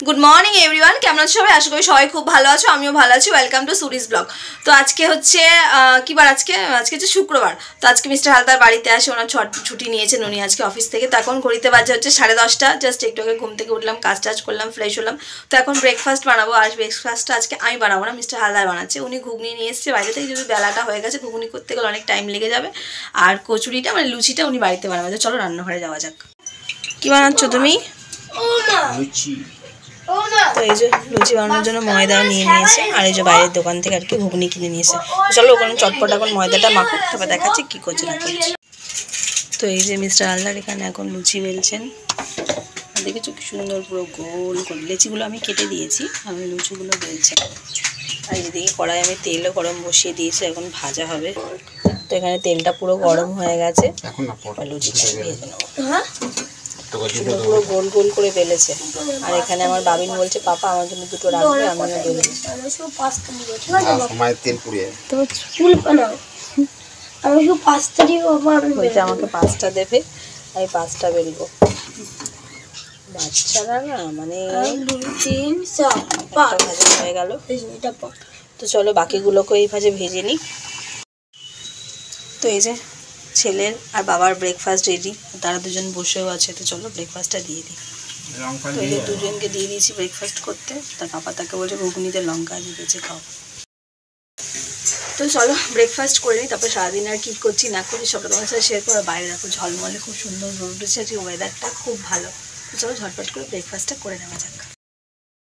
Good morning everyone, কেমন আছো সবাই? আশা করি সবাই খুব ভালো আছো, আমিও ভালো আছি। Welcome to Suri's blog. তো আজকে হচ্ছে কি বার? আজকে হচ্ছে শুক্রবার। তো আজকে মিস্টার হালদার বাড়িতে আসে, ওনার ছুটি নিয়েছেন উনি আজকে অফিস থেকে। তো এখন ঘড়িতে বাজে হচ্ছে 10:30। জাস্ট একটু আগে ঘুম থেকে উঠলাম, কাজ টাজ করলাম, ফ্রেশ হলাম। তো এখন ব্রেকফাস্ট বানাবো। আর ব্রেকফাস্টটা আজকে আমি বানাবো না, মিস্টার হালদার বানাচ্ছে। উনি ঘুগনি নিয়ে এসছে বাইরে থেকে, যদি বেলাটা হয়ে গেছে, ঘুগনি করতে গেলে অনেক টাইম লেগে যাবে। আর কচুরিটা মানে লুচিটা উনি বাড়িতে বানাবে। তো চলো রান্নাঘরে যাওয়া যাক। কি বানাচ্ছো তুমি? লুচি। তো এই যে লুচি বানানোর জন্য ময়দাও নিয়ে নিয়েছে, আর এই যে বাইরের দোকান থেকে আর কি ঘুগনি কিনে নিয়েছে। চলো ওখানে চটপট এখন ময়দাটা মাখুক, তবে দেখাচ্ছি কী করছে না করছে। তো এই যে মিস্টার হালদার এখানে এখন লুচি বেলছেন। দেখেছো কি সুন্দর পুরো গোল করে লেচিগুলো আমি কেটে দিয়েছি, আমি লুচিগুলো বেলছি। আর এদিকে কড়াই আমি তেলও গরম বসিয়ে দিয়েছি, এখন ভাজা হবে। তো এখানে তেলটা পুরো গরম হয়ে গেছে, লুচিটা ভেজে নেবো। পুরো গোল গোল করে বেলেছে। আর এখানে আমার বাবিন বলছে পাপা আমার জন্য দুটো রাখবে, আমিও দেবো। বলছে আমাকে 5টা দেবে, আমি 5টা বেলবো। বাচ্চারা না মানে ভাজা হয়ে গেল। তো চলো বাকিগুলোকে এই ভাজে ভেজে নিই। তো এই যে ছেলের আর বাবার ব্রেকফাস্ট রেডি, তারা দুজন বসেও আছে। তো চলো ব্রেকফাস্টটা দিয়ে দিই। তো এই যে দুজনকে দিয়ে দিয়েছি ব্রেকফাস্ট করতে। তার পাপা তাকে বলছে ঘুগনিতে লঙ্কা দিতেছে, খাও। তো চলো ব্রেকফাস্ট করে নিই, তারপর সারাদিন আর কী করছি না করছি সবটা তোমার সাথে শেয়ার করে। বাইরে দেখো ঝলমলে খুব সুন্দর রোদ উঠেছে, আজকে ওয়েদারটা খুব ভালো। তো চলো ঝটপট করে ব্রেকফাস্টটা করে নেওয়া যাক।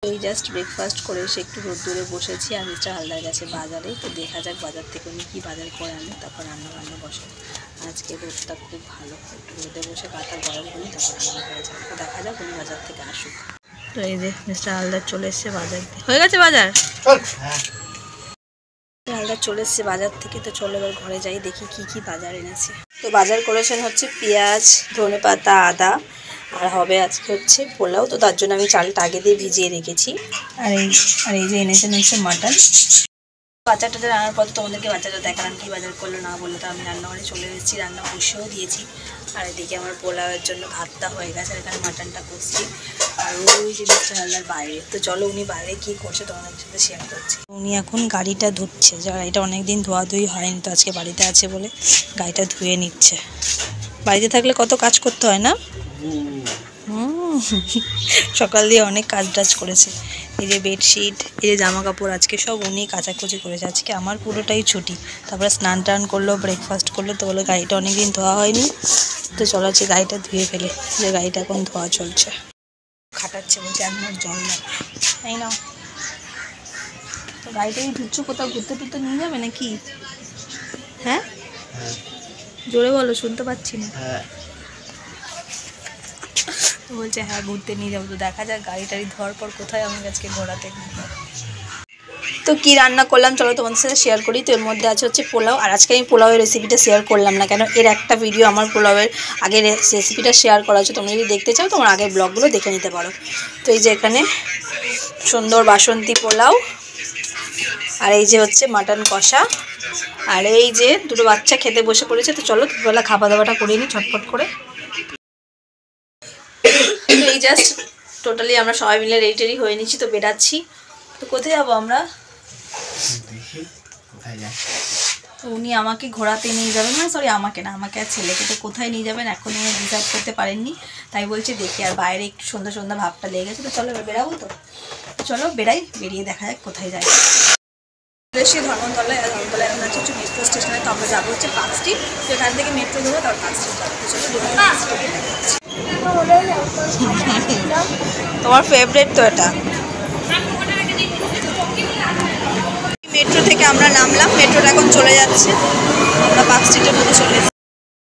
ওই জাস্ট ব্রেকফাস্ট করে এসে একটু রোদ্দুরে বসেছি। আর মিস্টার হালদার গেছে বাজারে, তো দেখা যাক বাজার থেকে উনি কী বাজার করে আনে, তারপর রান্না বসে। আজকে রোদটা খুব ভালো, একটু রোদে বসে গাটা গরম হলে তারপর রান্না হয়ে যাবে। তো দেখা যাক উনি বাজার থেকে আসুক। তো এই যে মিস্টার হালদার চলে এসছে বাজার থেকে। হয়ে গেছে বাজার? হালদার চলে এসছে বাজার থেকে। তো চলো এবার ঘরে যাই, দেখি কি কি বাজার এনেছে। তো বাজার করেছেন হচ্ছে পেঁয়াজ, ধনেপাতা, আদা, আর হবে আজকে হচ্ছে পোলাও। তো তার জন্য আমি চালটা আগে দিয়ে ভিজিয়ে রেখেছি। আর এই যে এনেছেন হচ্ছে মাটন। বাচ্চাটা রান্নার পর তোমাদেরকে বাচ্চাটা দেখালাম কি বাজার করলো না বললো। তো আমি রান্নাঘরে চলে এসেছি, রান্না বসেও দিয়েছি। আর এদিকে আমার পোলাওয়ের জন্য ভাতটা হয়ে গেছে, আর এখানে মাটনটা করছি। আর ওই যে মিস্টার হালদার বাইরে। তো চলো উনি বাইরে কী করছে তোমাদের সাথে শেয়ার করছি। উনি এখন গাড়িটা ধুচ্ছে, গাড়িটা অনেকদিন ধোয়াধুয়ি হয়নি, তো আজকে বাড়িতে আছে বলে গাড়িটা ধুয়ে নিচ্ছে। বাড়িতে থাকলে কত কাজ করতে হয় না? সকাল দিয়ে অনেক কাজ টাজ করেছে। এই যে বেডশিট, এই যে জামা কাপড় আজকে সব উনি কাচাকুচি করেছে। আজকে আমার পুরোটাই ছুটি। তারপরে স্নান টান করলো, ব্রেকফাস্ট করলো। তো বলে গাড়িটা অনেকদিন ধোয়া হয়নি, তো চলো হচ্ছে গাড়িটা ধুয়ে ফেলে। যে গাড়িটা এখন ধোয়া চলছে। খাটাচ্ছে, বলছে একবার জল না, তাই না? তো গাড়িটাই ধুচ্ছ, কোথাও ঘুরতে টুরতে নিয়ে যাবে নাকি? হ্যাঁ জোরে বলো, শুনতে পাচ্ছি না। তো বলছে হ্যাঁ ঘুরতে নিয়ে যাবো। তো দেখা যাক গাড়ি টাড়ি ধোয়ার পর কোথায় আমাকে আজকে ঘোরাতে। তো কি রান্না করলাম চলো তোমাদের সাথে শেয়ার করি। তো এর মধ্যে আছে হচ্ছে পোলাও। আর আজকে আমি পোলাওয়ের রেসিপিটা শেয়ার করলাম না, কেন এর একটা ভিডিও আমার পোলাওয়ের আগের রেসিপিটা শেয়ার করা আছে। তোমরা যদি দেখতে চাও তোমার আগের ব্লগগুলো দেখে নিতে পারো। তো এই যে এখানে সুন্দর বাসন্তী পোলাও, আর এই যে হচ্ছে মাটন কষা, আর এই যে দুটো বাচ্চা খেতে বসে পড়েছে। তো চলো দুপুরবেলা খাওয়া দাওয়াটা করে নিই ঝটপট করে। তো এই জাস্ট টোটালি আমরা সবাই মিলে রেডি হয়ে নিচ্ছি, তো বেরাচ্ছি। তো কোথায় যাবো আমরা? উনি আমাকে ঘোরাতে নিয়ে যাবেন, না সরি আমাকে না, আমাকে আর ছেলেকে। তো কোথায় নিয়ে যাবেন এখন উনি ডিসাইড করতে পারেননি, তাই বলছে দেখি। আর বাইরে একটু সন্ধ্যা সন্ধ্যা ভাবটা লেগে গেছে। তো চলো এবার বেরাবো। তো চলো বেরাই, বেরিয়ে দেখা যাক কোথায় যাই। এসে ধর্মতলায়, আর ধর্মতলায় এখন আছে হচ্ছে মেট্রো স্টেশনে। তো আমরা যাবো হচ্ছে পার্ক স্ট্রিট। তো এখান থেকে মেট্রো ধরো, তারপর পার্ক স্ট্রিট যাবো। তো চলো তোমার ফেভারিট তো এটা। মেট্রো থেকে আমরা নামলাম, মেট্রোটা এখন চলে যাচ্ছে। আমরা পার্ক স্ট্রিটের মধ্যে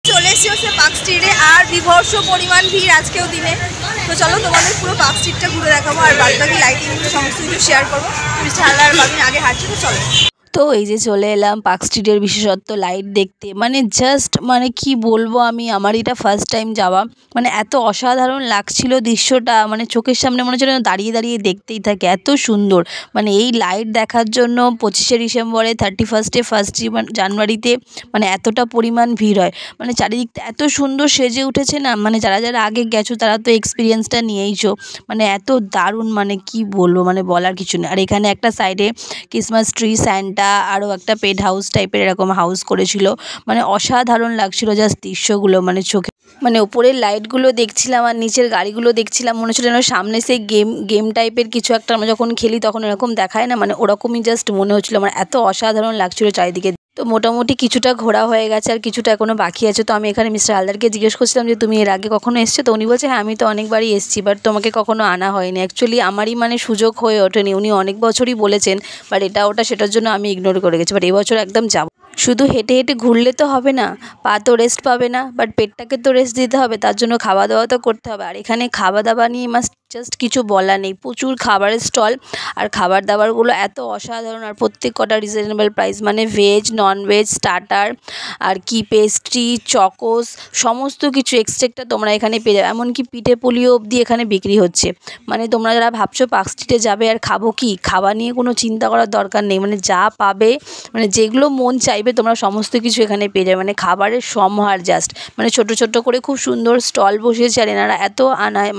চলে এসেছি হচ্ছে পার্ক স্ট্রিটে। আর বিভৎস পরিমাণ ভিড় আজকেও দিনে। তো চলো তোমাদের পুরো পার্ক স্ট্রিটটা ঘুরে দেখাবো, আর বাদ বাকি লাইটিংগুলো সমস্ত কিছু শেয়ার করবো। মিস্টার হালদার বাবিন আগে হাঁটছে, তো চলো। তো তো এই যে চলে এলাম পার্ক স্ট্রিটের বিশেষত্ব লাইট দেখতে, মানে জাস্ট মানে কি বলবো আমি, আমার এটা ফার্স্ট টাইম যাওয়া, মানে এত অসাধারণ লাগছিল দৃশ্যটা, মানে চোখের সামনে মনে হচ্ছে দাঁড়িয়ে দাঁড়িয়ে দেখতেই থাকে, এত সুন্দর। মানে এই লাইট দেখার জন্য 25শে ডিসেম্বরে, 31স্টে, 1 জানুয়ারিতে মানে এতটা পরিমাণ ভিড় হয়, মানে চারিদিকটা এত সুন্দর সেজে উঠেছে না, মানে যারা যারা আগে গেছো তারা তো এক্সপিরিয়েন্সটা নিয়েইছো, মানে এত দারুণ, মানে কি বলবো, মানে বলার কিছু নেই। আর এখানে একটা সাইডে ক্রিসমাস ট্রি, স্যান্টা, আরও একটা পেট হাউস টাইপের এরকম হাউস করেছিল, মানে অসাধারণ লাগছিল জাস্ট দৃশ্যগুলো, মানে চোখে, মানে ওপরের লাইটগুলো দেখছিলাম আর নিচের গাড়িগুলো দেখছিলাম, মনে হচ্ছিল যেন সামনে সেই গেম টাইপের কিছু একটা আমরা যখন খেলি তখন এরকম দেখায় না, মানে ওরকমই জাস্ট মনে হচ্ছিলো, মানে এত অসাধারণ লাগছিল চারিদিকে। তো মোটামুটি কিছুটা ঘোরা হয়ে গেছে আর কিছুটা এখনও বাকি আছে। তো আমি এখানে মিস্টার হালদারকে জিজ্ঞেস করছিলাম যে তুমি এর আগে কখনো এসছো? তো উনি বলছে হ্যাঁ আমি তো অনেকবারই এসেছি, বাট তোমাকে কখনো আনা হয়নি। অ্যাকচুয়ালি আমারই মানে সুযোগ হয়ে ওঠেনি, উনি অনেক বছরই বলেছেন, বাট এটা ওটা সেটার জন্য আমি ইগনোর করে গেছি, বাট এবছর একদম যাবো। শুধু হেঁটে হেঁটে ঘুরলে তো হবে না, পা তো রেস্ট পাবে না, বাট পেটটাকে তো রেস্ট দিতে হবে, তার জন্য খাওয়া দাওয়া তো করতে হবে। আর এখানে খাওয়া দাওয়া নিয়ে জাস্ট কিছু বলার নেই, প্রচুর খাবারের স্টল, আর খাবার দাবারগুলো এত অসাধারণ, আর প্রত্যেক কটা রিজনেবল প্রাইস, মানে ভেজ, ননভেজ, স্টার্টার, আর কি পেস্ট্রি, চকোস, সমস্ত কিছু এক্সট্রা তোমরা এখানে পেয়ে যাবে, এমনকি পিঠে পুলিও অবধি এখানে বিক্রি হচ্ছে। মানে তোমরা যারা ভাবছো পার্ক স্ট্রিটে যাবে আর খাবো কি, খাওয়া নিয়ে কোনো চিন্তা করার দরকার নেই, মানে যা পাবে, মানে যেগুলো মন চাইবে তোমরা সমস্ত কিছু এখানে পেয়ে যাবে, মানে খাবারের সমাহার জাস্ট, মানে ছোট ছোট করে খুব সুন্দর স্টল বসিয়েছে, আর এনারা এত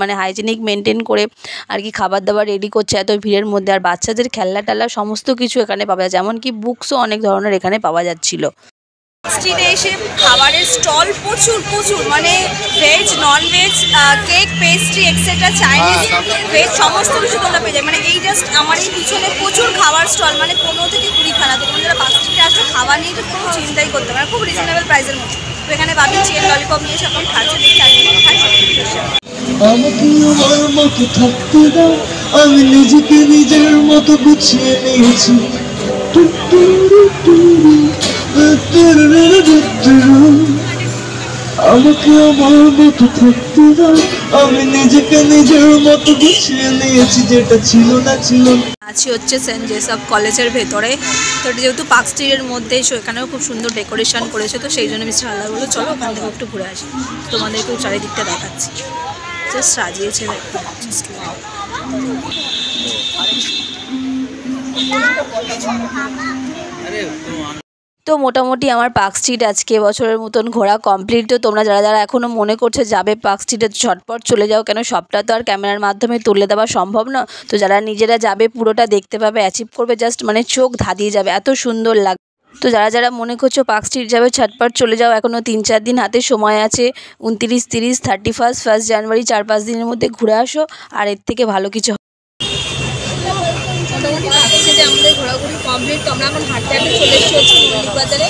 মানে হাইজেনিক মেনটেন করে আর কি খাবার দাবার রেডি করছে এত ভিড়ের মধ্যে। আর বাচ্চাদের খেলনা টেলনা সমস্ত কিছু এখানে পাওয়া যায়, যেমন কি বুকসও অনেক ধরনের এখানে পাওয়া যাচ্ছিল। স্ট্রিটে এসে খাবারের স্টল প্রচুর প্রচুর, মানে veg, non veg, cake, pastry etcetera, Chinese, veg সমস্ত কিছু তোমরা পেয়ে যাবে। মানে এই জাস্ট আমার এই পিছনে প্রচুর খাবার স্টল, মানে 15 থেকে 20 খানা। তো তোমরা যারা পার্ক স্ট্রিটে আসো খাবার নিয়ে তো কোনো চিন্তাই করতে পারো, খুব রিজনেবল প্রাইসের মধ্যে। তো এখানে বাবি চিকেন ললিপপ নিয়ে এখন খাচ্ছে, দেখি আমাকে আমার মতো থাকতে দাও, আমি নিজেকে নিজের মতো গুছিয়ে নিয়েছি। আমাকে আমার মতো থাকতে দাও, আমি নিজেকে নিজের মতো গুছিয়ে নিয়েছি, যেটা ছিল না ছিল না। আছি হচ্ছে সেন্ট জেসব কলেজের ভেতরে, তো যেহেতু পার্ক স্ট্রিটের মধ্যে এখানেও খুব সুন্দর ডেকোরেশন করেছে, তো সেই জন্য মিস্টার হালদার বললো চলো ওখান থেকে একটু ঘুরে আসি, তোমাদেরকেও চারিদিকটা দেখাচ্ছি, জাস্ট সাজিয়েছে। তো মোটামুটি আমার পার্ক স্ট্রিট আজকে এবছরের মতন ঘোরা কমপ্লিট। তো তোমরা যারা যারা এখনও মনে করছে যাবে পার্ক স্ট্রিটে, ঝটপট চলে যাও, কেন সবটা তো আর ক্যামেরার মাধ্যমে তুলে দেওয়া সম্ভব না। তো যারা নিজেরা যাবে পুরোটা দেখতে পাবে, অ্যাচিভ করবে, জাস্ট মানে চোখ ধাঁধিয়ে যাবে, এত সুন্দর লাগে। তো যারা যারা মনে করছো পার্ক স্ট্রিট যাবে, ঝটপট চলে যাও, এখনও 3-4 দিন হাতে সময় আছে, 29, 30, 31, 1 জানুয়ারি, 4-5 দিনের মধ্যে ঘুরে আসো, আর এর থেকে ভালো কিছু। আমাদের ঘোরাঘুরি কমপ্লিট, তো আমরা এখন হাঁটতে হাঁটতে চলে এসেছি মল্লিক বাজারে।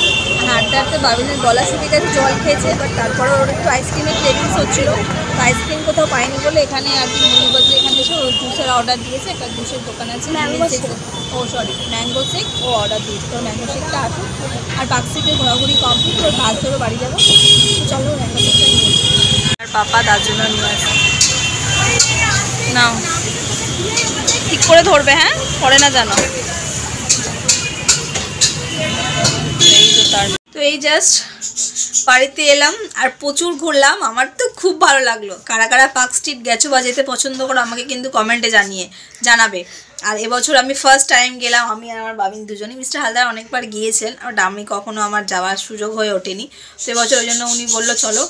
হাঁটতে হাঁটতে বাবিনের গলা শুকিয়ে গেছে, জল খেয়েছে, বাট তারপরে ওর একটু আইসক্রিমের ক্রেভিংস হচ্ছিলো, তো আইসক্রিম কোথাও পাইনি বলে এখানে আর কি মল্লিক বাজারে এখানে এসে ও জুসের অর্ডার দিয়েছে, একটা জুসের দোকান আছে, ম্যাঙ্গো শেক ও অর্ডার দিয়েছে। তো ম্যাঙ্গো শেকটা আসুক, আর পার্ক স্ট্রিটে ঘোরাঘুরি কমপ্লিট, ওর বাস ধরে বাড়ি যাবো। চলো ম্যাঙ্গো শেকটা নিয়ে, আর পাপা তার জন্য নিয়ে আসে নাও, ঠিক করে ধরবে, হ্যাঁ পরে না জানো। তো এই জাস্ট বাড়িতে এলাম আর প্রচুর ঘুরলাম, আমার তো খুব ভালো লাগলো। কারা কারা পার্ক স্ট্রিট গেছো বা যেতে পছন্দ করো আমাকে কিন্তু কমেন্টে জানাবে। আর এবছর আমি ফার্স্ট টাইম গেলাম, আমি আর আমার বাবিন দুজনেই। মিস্টার হালদার অনেকবার গিয়েছেন, আর আমি কখনো আমার যাওয়ার সুযোগ হয়ে ওঠেনি। তো এবছর ওই জন্য উনি বললো চলো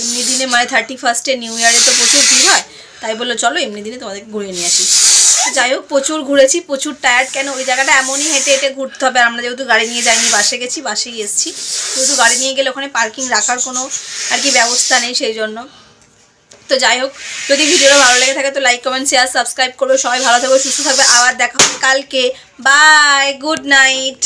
এমনি দিনে, মানে 31স্টে নিউ ইয়ারে তো প্রচুর ভিড় হয়, তাই বললো চলো এমনি দিনে তোমাদেরকে ঘুরিয়ে নিয়ে আসি। যাই হোক প্রচুর ঘুরেছি, প্রচুর টায়ার্ড, কেন ওই জায়গাটা এমনই হেঁটে হেঁটে ঘুরতে হবে। আমরা যেহেতু গাড়ি নিয়ে যাইনি, বাসে গেছি, বাসেই এসেছি, যেহেতু গাড়ি নিয়ে গেলে ওখানে পার্কিং রাখার কোনো আর কি ব্যবস্থা নেই, সেই জন্য। তো যাই হোক, যদি ভিডিওটা ভালো লেগে থাকে তো লাইক, কমেন্ট, শেয়ার, সাবস্ক্রাইব করবে। সবাই ভালো থাকবে, সুস্থ থাকবে, আবার দেখা হবে কালকে। Bye, good night.